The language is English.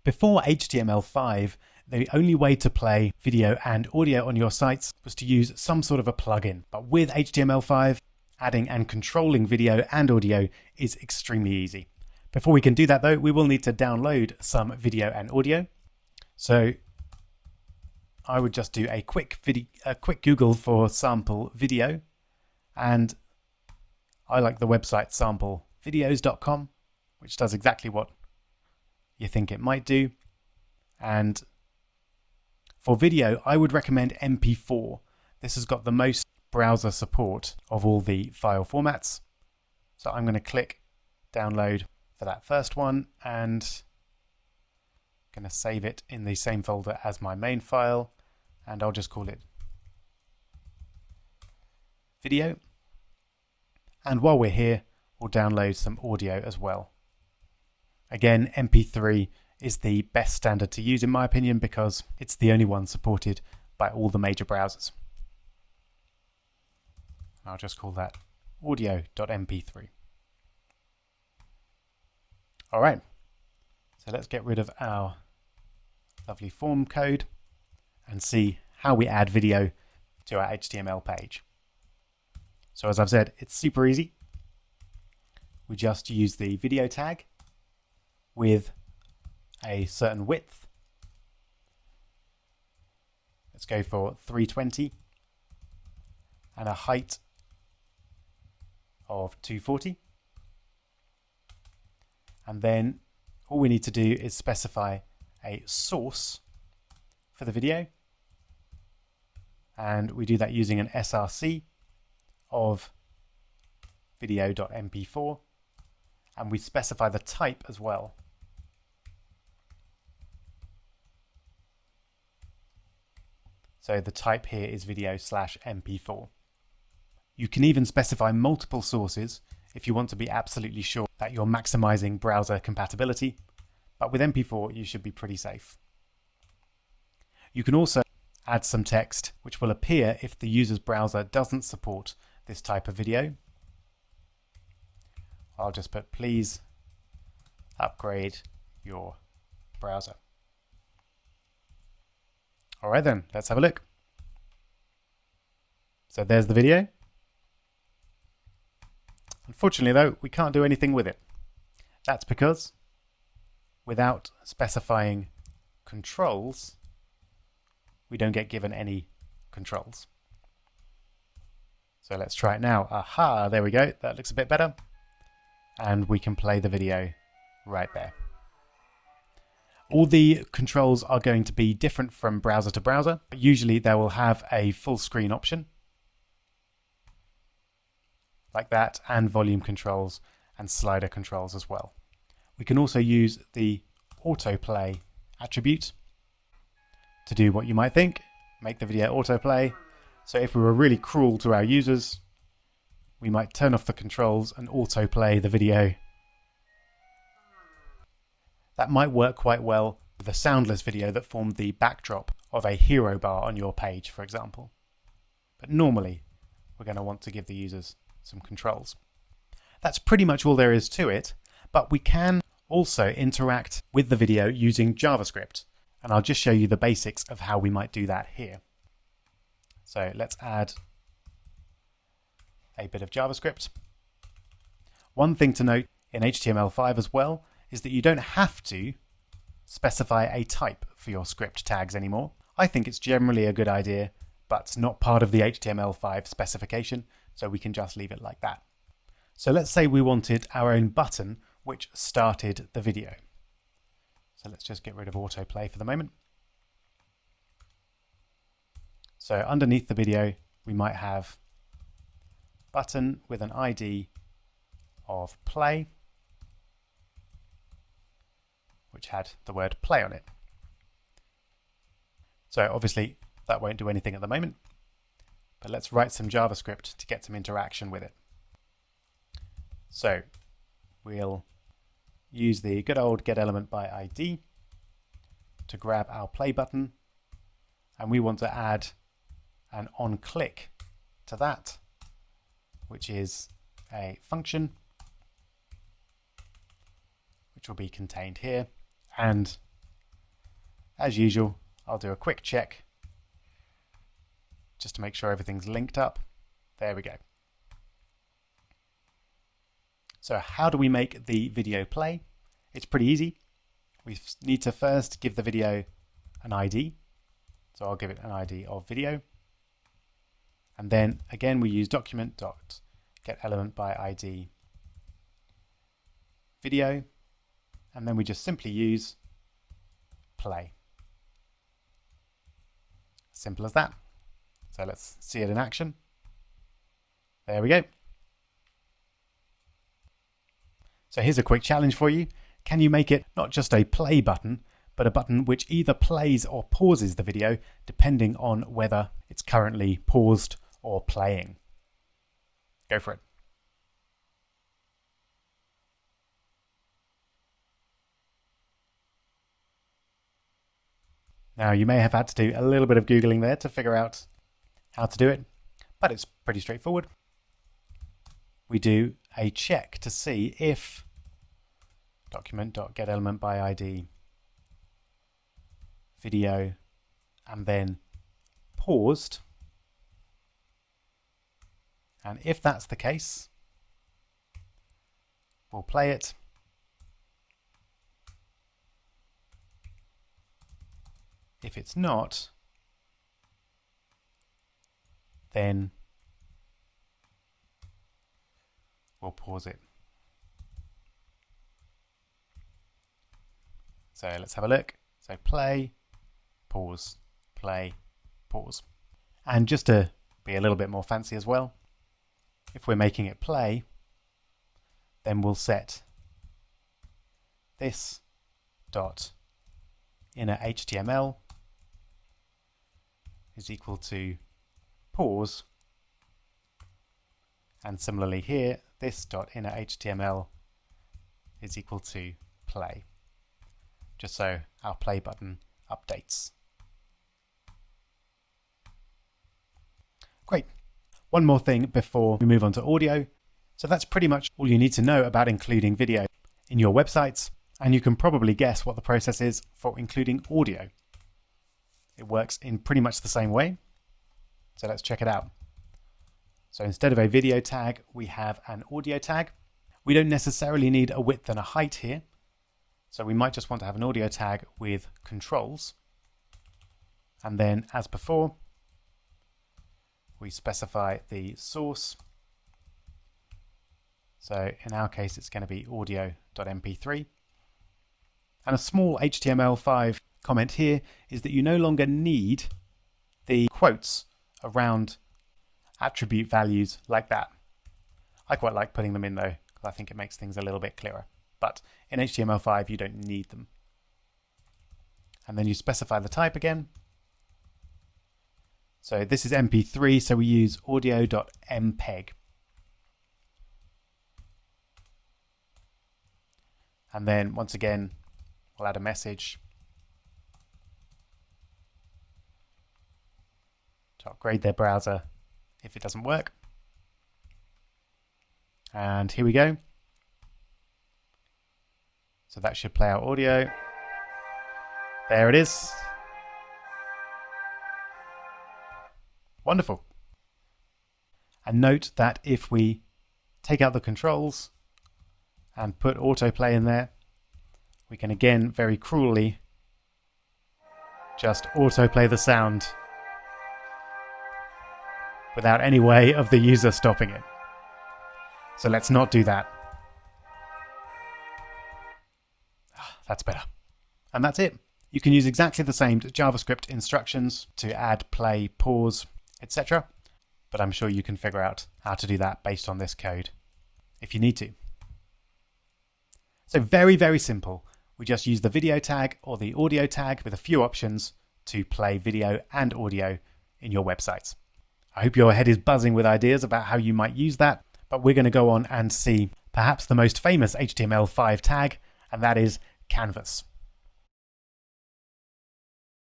Before HTML5, the only way to play video and audio on your sites was to use some sort of a plugin. But with HTML5, adding and controlling video and audio is extremely easy. Before we can do that though, we will need to download some video and audio. So I would just do a quick Google for sample video, and I like the website samplevideos.com, which does exactly what you think it might do. And for video, I would recommend MP4. This has got the most browser support of all the file formats. So I'm going to click download for that first one, and I'm going to save it in the same folder as my main file, and I'll just call it video. And while we're here, we'll download some audio as well. Again, MP3 is the best standard to use in my opinion because it's the only one supported by all the major browsers. I'll just call that audio.mp3. All right, so let's get rid of our lovely form code and see how we add video to our HTML page. So as I've said, it's super easy. We just use the video tag with a certain width. Let's go for 320 and a height of 240. And then all we need to do is specify a source for the video. And we do that using an src of video.mp4, and we specify the type as well. So the type here is video/mp4. You can even specify multiple sources if you want to be absolutely sure that you're maximizing browser compatibility, but with MP4 you should be pretty safe. You can also add some text which will appear if the user's browser doesn't support this type of video. I'll just put please upgrade your browser. All right then, let's have a look. So there's the video. Unfortunately though, we can't do anything with it. That's because without specifying controls, we don't get given any controls. So let's try it now. Aha, there we go. That looks a bit better. And we can play the video right there. All the controls are going to be different from browser to browser, but usually they will have a full screen option like that, and volume controls and slider controls as well. We can also use the autoplay attribute to do what you might think, make the video autoplay. So if we were really cruel to our users, we might turn off the controls and autoplay the video. That might work quite well with a soundless video that formed the backdrop of a hero bar on your page, for example. But normally, we're going to want to give the users some controls. That's pretty much all there is to it, but we can also interact with the video using JavaScript, and I'll just show you the basics of how we might do that here. So let's add a bit of JavaScript. One thing to note in HTML5 as well is that you don't have to specify a type for your script tags anymore. I think it's generally a good idea, but not part of the HTML5 specification, so we can just leave it like that. So let's say we wanted our own button which started the video. So let's just get rid of autoplay for the moment. So underneath the video, we might have button with an ID of play, which had the word play on it. So obviously that won't do anything at the moment, but let's write some JavaScript to get some interaction with it. So we'll use the good old getElementById to grab our play button, and we want to add an onClick to that, which is a function which will be contained here, and as usual, I'll do a quick check just to make sure everything's linked up. There we go. So how do we make the video play? It's pretty easy. We need to first give the video an ID. So I'll give it an ID of video. And then again, we use document.getElementById video. And then we just simply use play. Simple as that. So let's see it in action. There we go. So here's a quick challenge for you. Can you make it not just a play button, but a button which either plays or pauses the video, depending on whether it's currently paused or playing? Go for it. Now, you may have had to do a little bit of Googling there to figure out how to do it, but it's pretty straightforward. We do a check to see if document.getElementById video and then paused. And if that's the case, we'll play it. If it's not, then we'll pause it. So let's have a look. So play, pause, play, pause. And just to be a little bit more fancy as well, if we're making it play, then we'll set this dot inner HTML is equal to pause, and similarly here, this dot inner HTML is equal to play, just so our play button updates. Great. One more thing before we move on to audio. So that's pretty much all you need to know about including video in your websites, and you can probably guess what the process is for including audio. It works in pretty much the same way. So let's check it out. So instead of a video tag, we have an audio tag. We don't necessarily need a width and a height here. So we might just want to have an audio tag with controls. And then, as before, we specify the source. So in our case, it's going to be audio.mp3. And a small HTML5 comment here is that you no longer need the quotes around attribute values like that. I quite like putting them in though, because I think it makes things a little bit clearer. But in HTML5, you don't need them. And then you specify the type again. So this is MP3, so we use audio.mpeg. And then once again, we'll add a message to upgrade their browser if it doesn't work. And here we go. So that should play our audio. There it is. Wonderful. And note that if we take out the controls and put autoplay in there, we can again very cruelly just autoplay the sound without any way of the user stopping it. So let's not do that. That's better. And that's it. You can use exactly the same JavaScript instructions to add, play, pause, etc. But I'm sure you can figure out how to do that based on this code if you need to. So very, very simple. We just use the video tag or the audio tag with a few options to play video and audio in your websites. I hope your head is buzzing with ideas about how you might use that, but we're going to go on and see perhaps the most famous HTML5 tag, and that is Canvas.